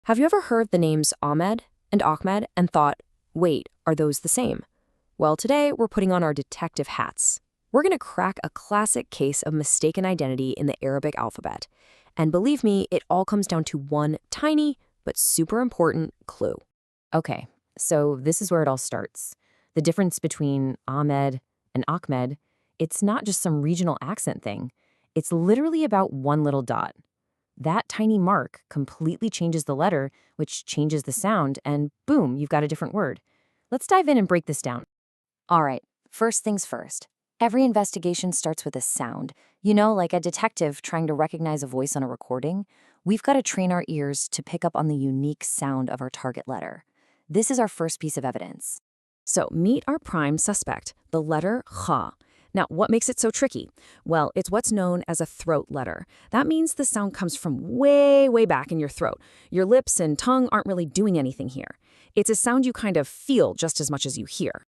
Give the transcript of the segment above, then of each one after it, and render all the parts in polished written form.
Have you ever heard the names Ahmed and Ahmed and thought, wait, are those the same? Well, today we're putting on our detective hats. We're going to crack a classic case of mistaken identity in the Arabic alphabet. And believe me, it all comes down to one tiny but super important clue. Okay, so this is where it all starts. The difference between Ahmed and Ahmed, it's not just some regional accent thing. It's literally about one little dot. That tiny mark completely changes the letter, which changes the sound, and boom, you've got a different word. Let's dive in and break this down. All right, first things first. Every investigation starts with a sound. You know, like a detective trying to recognize a voice on a recording. We've got to train our ears to pick up on the unique sound of our target letter. This is our first piece of evidence. So meet our prime suspect, the letter Kha. Now, what makes it so tricky? Well, it's what's known as a throat letter. That means the sound comes from way, way back in your throat. Your lips and tongue aren't really doing anything here. It's a sound you kind of feel just as much as you hear.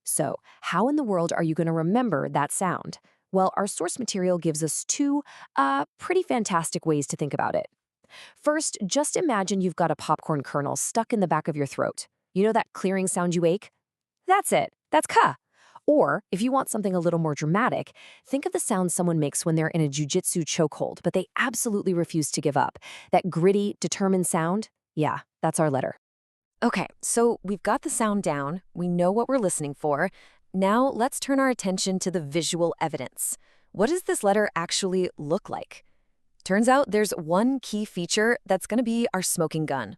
So, how in the world are you going to remember that sound? Well, our source material gives us two pretty fantastic ways to think about it. First, just imagine you've got a popcorn kernel stuck in the back of your throat. You know that clearing sound you ache? That's it. That's ka. Or, if you want something a little more dramatic, think of the sound someone makes when they're in a jujitsu chokehold, but they absolutely refuse to give up. That gritty, determined sound? Yeah, that's our letter. Okay, so we've got the sound down. We know what we're listening for. Now let's turn our attention to the visual evidence. What does this letter actually look like? Turns out there's one key feature that's going to be our smoking gun.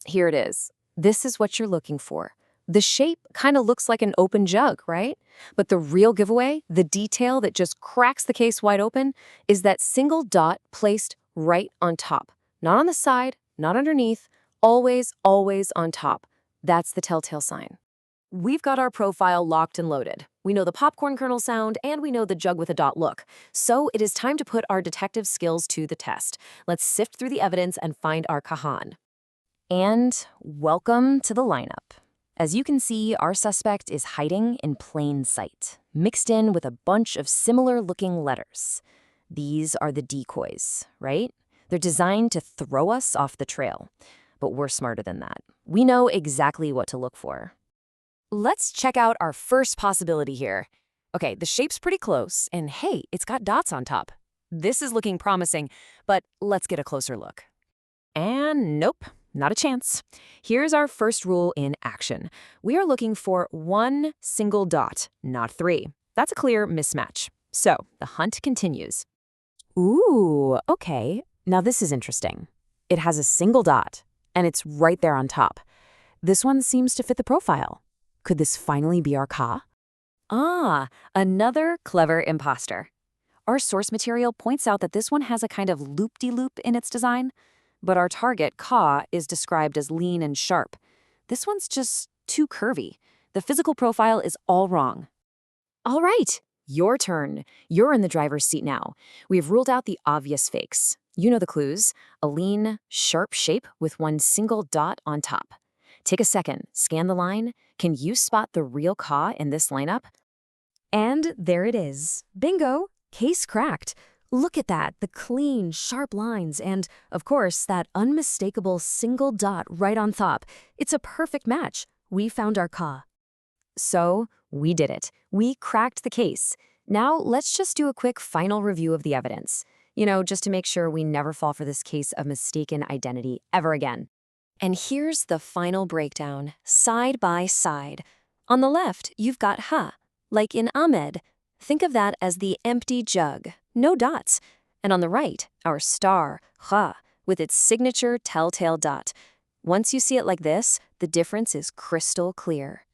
Here it is. This is what you're looking for. The shape kind of looks like an open jug, right? But the real giveaway, the detail that just cracks the case wide open, is that single dot placed right on top. Not on the side, not underneath, always, always on top. That's the telltale sign. We've got our profile locked and loaded. We know the popcorn kernel sound, and we know the jug with a dot look. So it is time to put our detective skills to the test. Let's sift through the evidence and find our Kahan. And welcome to the lineup. As you can see, our suspect is hiding in plain sight, mixed in with a bunch of similar-looking letters. These are the decoys, right? They're designed to throw us off the trail. But we're smarter than that. We know exactly what to look for. Let's check out our first possibility here. Okay, the shape's pretty close, and hey, it's got dots on top. This is looking promising, but let's get a closer look. And nope. Not a chance. Here's our first rule in action. We are looking for one single dot, not three. That's a clear mismatch. So the hunt continues. Ooh, okay. Now this is interesting. It has a single dot, and it's right there on top. This one seems to fit the profile. Could this finally be our Ka? Ah, another clever imposter. Our source material points out that this one has a kind of loop-de-loop in its design. But our target, Ka, is described as lean and sharp. This one's just too curvy. The physical profile is all wrong. All right, your turn. You're in the driver's seat now. We've ruled out the obvious fakes. You know the clues. A lean, sharp shape with one single dot on top. Take a second, scan the line. Can you spot the real Ka in this lineup? And there it is. Bingo! Case cracked. Look at that, the clean, sharp lines, and, of course, that unmistakable single dot right on top. It's a perfect match. We found our Ka. So, we did it. We cracked the case. Now, let's just do a quick final review of the evidence. You know, just to make sure we never fall for this case of mistaken identity ever again. And here's the final breakdown, side by side. On the left, you've got Ha, like in Ahmed. Think of that as the empty jug. No dots. And on the right, our star, Kha, with its signature telltale dot. Once you see it like this, the difference is crystal clear.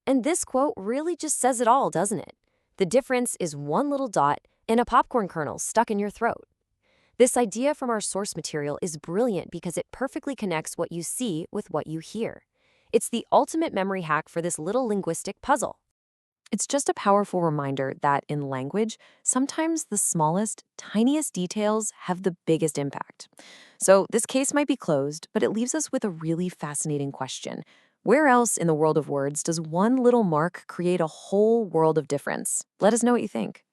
And this quote really just says it all, doesn't it? The difference is one little dot and a popcorn kernel stuck in your throat. This idea from our source material is brilliant because it perfectly connects what you see with what you hear. It's the ultimate memory hack for this little linguistic puzzle. It's just a powerful reminder that in language, sometimes the smallest, tiniest details have the biggest impact. So this case might be closed, but it leaves us with a really fascinating question. Where else in the world of words does one little mark create a whole world of difference? Let us know what you think.